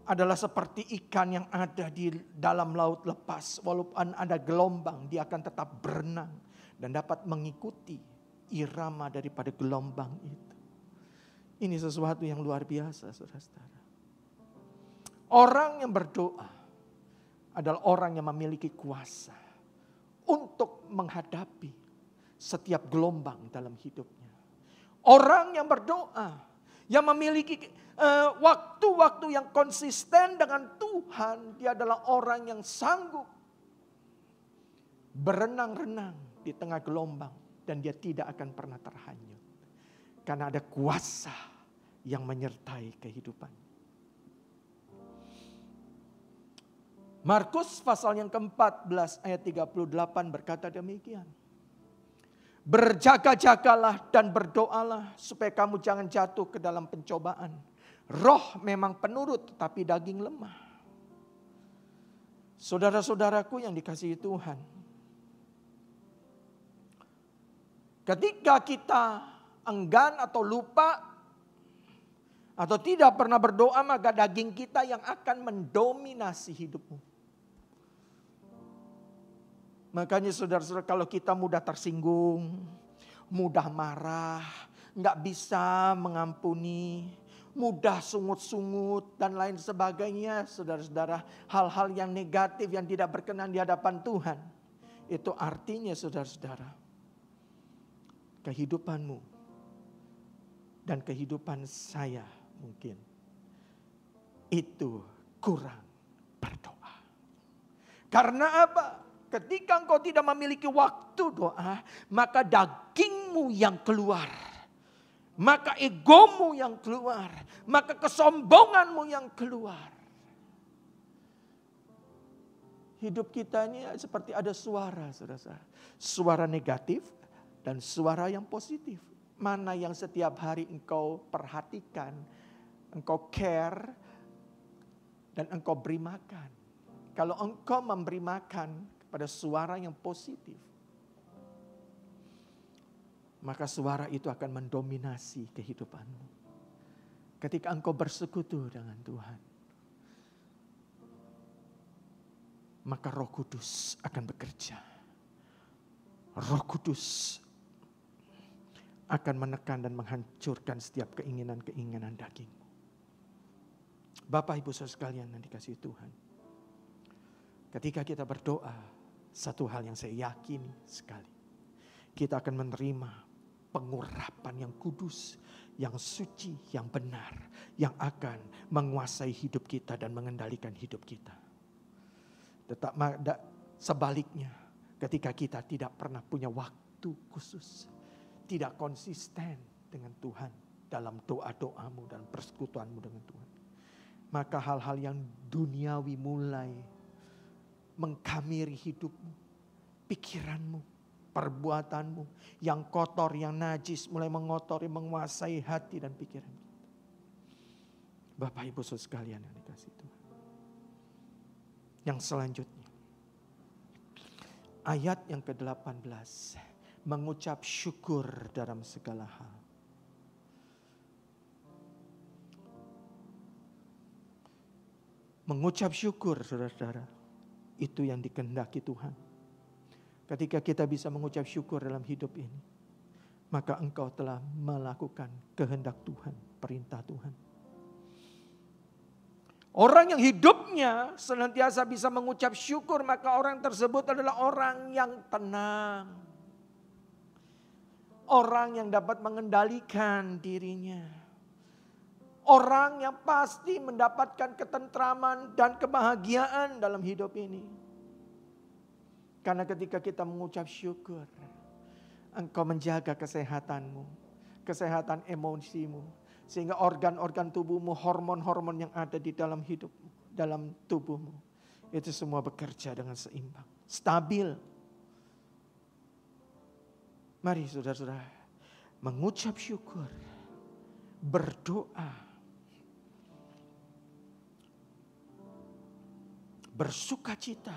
adalah seperti ikan yang ada di dalam laut lepas. Walaupun ada gelombang, dia akan tetap berenang dan dapat mengikuti irama daripada gelombang itu. Ini sesuatu yang luar biasa, saudara-saudara. Orang yang berdoa adalah orang yang memiliki kuasa untuk menghadapi setiap gelombang dalam hidupnya. Orang yang berdoa, yang memiliki waktu-waktu yang konsisten dengan Tuhan, dia adalah orang yang sanggup berenang-renang di tengah gelombang dan dia tidak akan pernah terhanyut. Karena ada kuasa yang menyertai kehidupan. Markus pasal yang ke-14 ayat 38 berkata demikian. Berjaga-jagalah dan berdoalah supaya kamu jangan jatuh ke dalam pencobaan. Roh memang penurut tapi daging lemah. Saudara-saudaraku yang dikasihi Tuhan. Ketika kita enggan atau lupa atau tidak pernah berdoa, maka daging kita yang akan mendominasi hidupmu. Makanya saudara-saudara, kalau kita mudah tersinggung, mudah marah, nggak bisa mengampuni, mudah sungut-sungut dan lain sebagainya, saudara-saudara, hal-hal yang negatif yang tidak berkenan di hadapan Tuhan, itu artinya saudara-saudara, kehidupanmu dan kehidupan saya mungkin itu kurang berdoa. Karena apa? Ketika engkau tidak memiliki waktu doa, maka dagingmu yang keluar. Maka egomu yang keluar. Maka kesombonganmu yang keluar. Hidup kita ini seperti ada suara, saudara. Suara negatif dan suara yang positif. Mana yang setiap hari engkau perhatikan, engkau care, dan engkau beri makan. Kalau engkau memberi makan pada suara yang positif, maka suara itu akan mendominasi kehidupanmu. Ketika engkau bersekutu dengan Tuhan, maka Roh Kudus akan bekerja. Roh Kudus akan menekan dan menghancurkan setiap keinginan-keinginan dagingmu. Bapak Ibu Saudara sekalian yang dikasihi Tuhan, ketika kita berdoa, satu hal yang saya yakini sekali, kita akan menerima pengurapan yang kudus, yang suci, yang benar, yang akan menguasai hidup kita dan mengendalikan hidup kita. Sebaliknya, ketika kita tidak pernah punya waktu khusus, tidak konsisten dengan Tuhan dalam doa-doamu dan persekutuanmu dengan Tuhan, maka hal-hal yang duniawi mulai mengkamiri hidupmu, pikiranmu, perbuatanmu yang kotor, yang najis mulai mengotori, menguasai hati dan pikiran kita. Bapak Ibu Saudara sekalian yang dikasihi Tuhan. Yang selanjutnya, ayat yang ke-18, mengucap syukur dalam segala hal. Mengucap syukur, saudara-saudara, itu yang dikehendaki Tuhan. Ketika kita bisa mengucap syukur dalam hidup ini, maka engkau telah melakukan kehendak Tuhan, perintah Tuhan. Orang yang hidupnya senantiasa bisa mengucap syukur, maka orang tersebut adalah orang yang tenang. Orang yang dapat mengendalikan dirinya. Orang yang pasti mendapatkan ketentraman dan kebahagiaan dalam hidup ini. Karena ketika kita mengucap syukur, engkau menjaga kesehatanmu, kesehatan emosimu. Sehingga organ-organ tubuhmu, hormon-hormon yang ada di dalam hidupmu, dalam tubuhmu, itu semua bekerja dengan seimbang, stabil. Mari saudara-saudara, mengucap syukur, berdoa, bersukacita.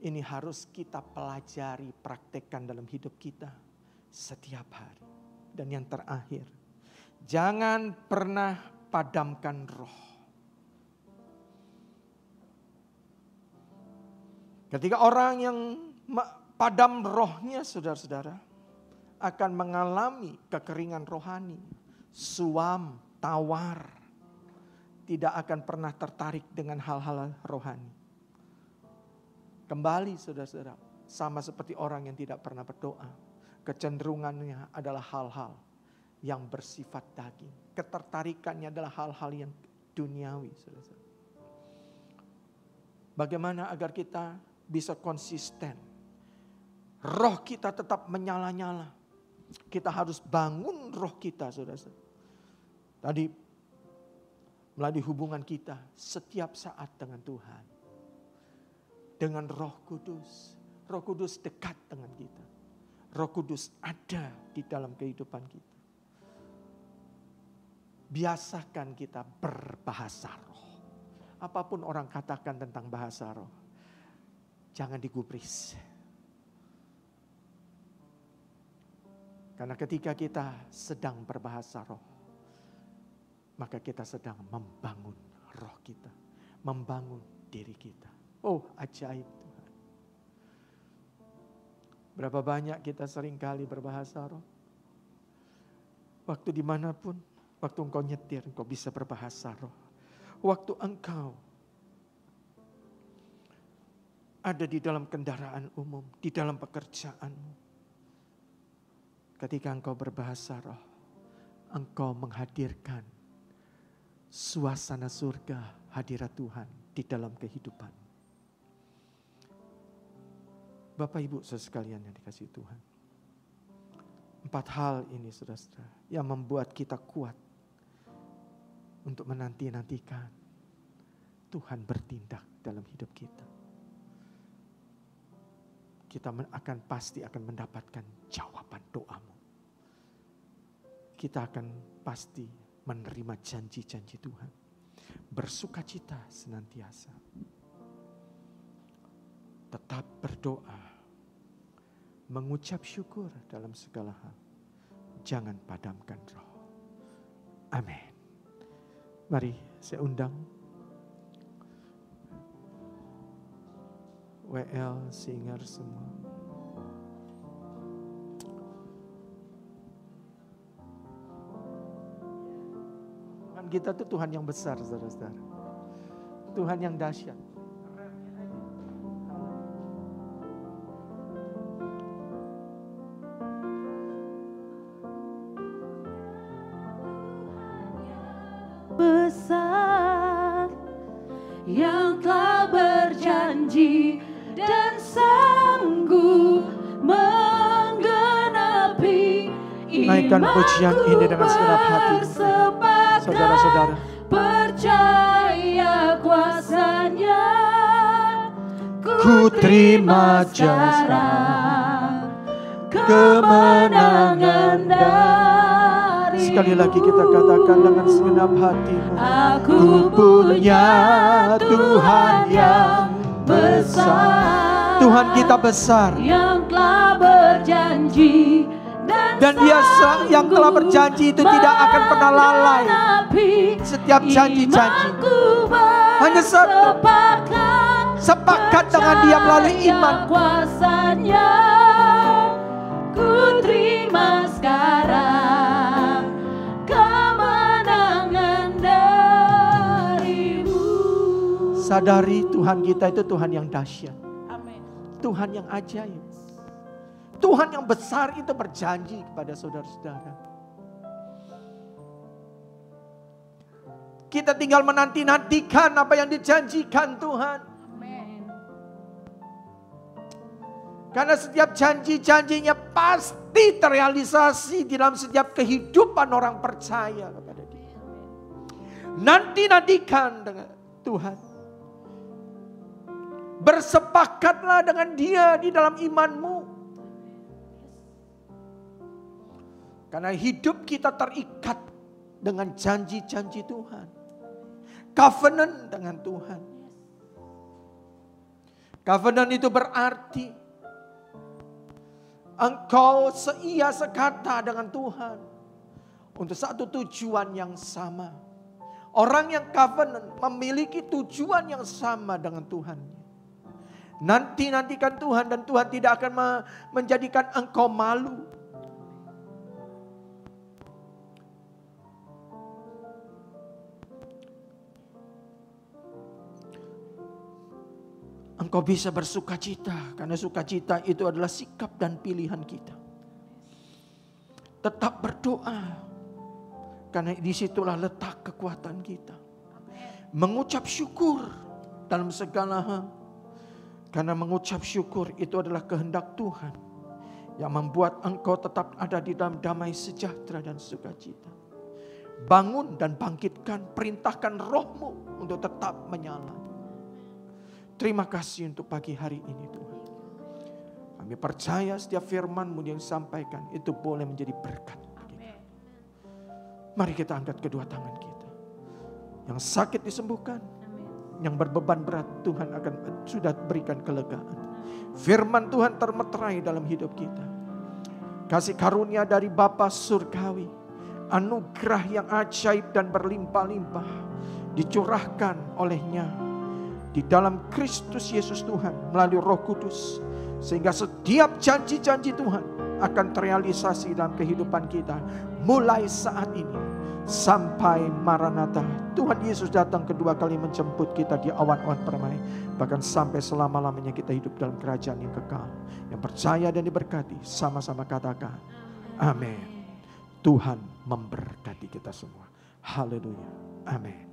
Ini harus kita pelajari, praktekkan dalam hidup kita setiap hari. Dan yang terakhir, jangan pernah padamkan roh. Ketika orang yang padam rohnya, saudara-saudara, akan mengalami kekeringan rohani, suam, tawar, tidak akan pernah tertarik dengan hal-hal rohani. Kembali saudara-saudara, sama seperti orang yang tidak pernah berdoa, kecenderungannya adalah hal-hal yang bersifat daging. Ketertarikannya adalah hal-hal yang duniawi. Saudara-saudara. Bagaimana agar kita bisa konsisten? Roh kita tetap menyala-nyala. Kita harus bangun roh kita, saudara-saudara. Tadi melalui hubungan kita setiap saat dengan Tuhan. Dengan Roh Kudus. Roh Kudus dekat dengan kita. Roh Kudus ada di dalam kehidupan kita. Biasakan kita berbahasa roh. Apapun orang katakan tentang bahasa roh, jangan digubris. Karena ketika kita sedang berbahasa roh, maka kita sedang membangun roh kita, membangun diri kita. Oh, ajaib Tuhan. Berapa banyak kita seringkali berbahasa roh. Waktu dimanapun, waktu engkau nyetir, engkau bisa berbahasa roh. Waktu engkau ada di dalam kendaraan umum, di dalam pekerjaanmu. Ketika engkau berbahasa roh, engkau menghadirkan suasana surga, hadirat Tuhan di dalam kehidupan. Bapak Ibu saudara sekalian yang dikasihi Tuhan. 4 hal ini saudara-saudara yang membuat kita kuat untuk menanti-nantikan Tuhan bertindak dalam hidup kita. Kita pasti akan mendapatkan jawaban doamu. Kita akan pasti menerima janji-janji Tuhan. Bersukacita senantiasa. Tetap berdoa. Mengucap syukur dalam segala hal. Jangan padamkan roh. Amin. Mari saya undang WL singer semua. Tuhan kita tuh Tuhan yang besar, saudara-saudara. Tuhan yang dahsyat. Besar yang telah berjanji dan sanggup menggenapi. Naikkan pujian ini dengan segenap hati, saudara-saudara. Percaya kuasanya, Ku terima jasa kemenangan dari. Sekali lagi kita katakan dengan segenap hatimu. Aku punya Tuhan yang besar. Tuhan kita besar. Yang telah berjanji dan Dia yang telah berjanji itu tidak akan pernah lalai. Setiap janji-janji hanya satu, sepakat dengan Dia melalui iman. Kuasanya ku terima sekarang kemenangan darimu. Sadari Tuhan kita itu Tuhan yang dahsyat. Amin. Tuhan yang ajaib. Tuhan yang besar itu berjanji kepada saudara-saudara. Kita tinggal menanti-nantikan apa yang dijanjikan Tuhan. Amin. Karena setiap janji-janjinya pasti terrealisasi di dalam setiap kehidupan orang percaya kepada Dia. Nanti-nantikan dengan Tuhan. Bersepakatlah dengan Dia di dalam imanmu. Karena hidup kita terikat dengan janji-janji Tuhan. Covenant dengan Tuhan. Covenant itu berarti engkau seia sekata dengan Tuhan. Untuk satu tujuan yang sama. Orang yang covenant memiliki tujuan yang sama dengan Tuhan. Nantikan Tuhan dan Tuhan tidak akan menjadikan engkau malu. Engkau bisa bersukacita karena sukacita itu adalah sikap dan pilihan kita. Tetap berdoa karena disitulah letak kekuatan kita. Mengucap syukur dalam segala hal. Karena mengucap syukur itu adalah kehendak Tuhan yang membuat engkau tetap ada di dalam damai sejahtera dan sukacita. Bangun dan bangkitkan, perintahkan rohmu untuk tetap menyala. Terima kasih untuk pagi hari ini Tuhan. Kami percaya setiap firman-Mu yang disampaikan itu boleh menjadi berkat bagi kami. Mari kita angkat kedua tangan kita. Yang sakit disembuhkan. Yang berbeban berat Tuhan akan sudah berikan kelegaan. Firman Tuhan termeterai dalam hidup kita. Kasih karunia dari Bapa Surgawi. Anugerah yang ajaib dan berlimpah-limpah. Dicurahkan olehnya. Di dalam Kristus Yesus Tuhan melalui Roh Kudus. Sehingga setiap janji-janji Tuhan akan terrealisasi dalam kehidupan kita. Mulai saat ini sampai Maranatha. Tuhan Yesus datang kedua kali menjemput kita di awan-awan permai. Bahkan sampai selama-lamanya kita hidup dalam kerajaan yang kekal. Yang percaya dan diberkati sama-sama katakan amin. Tuhan memberkati kita semua. Haleluya. Amin.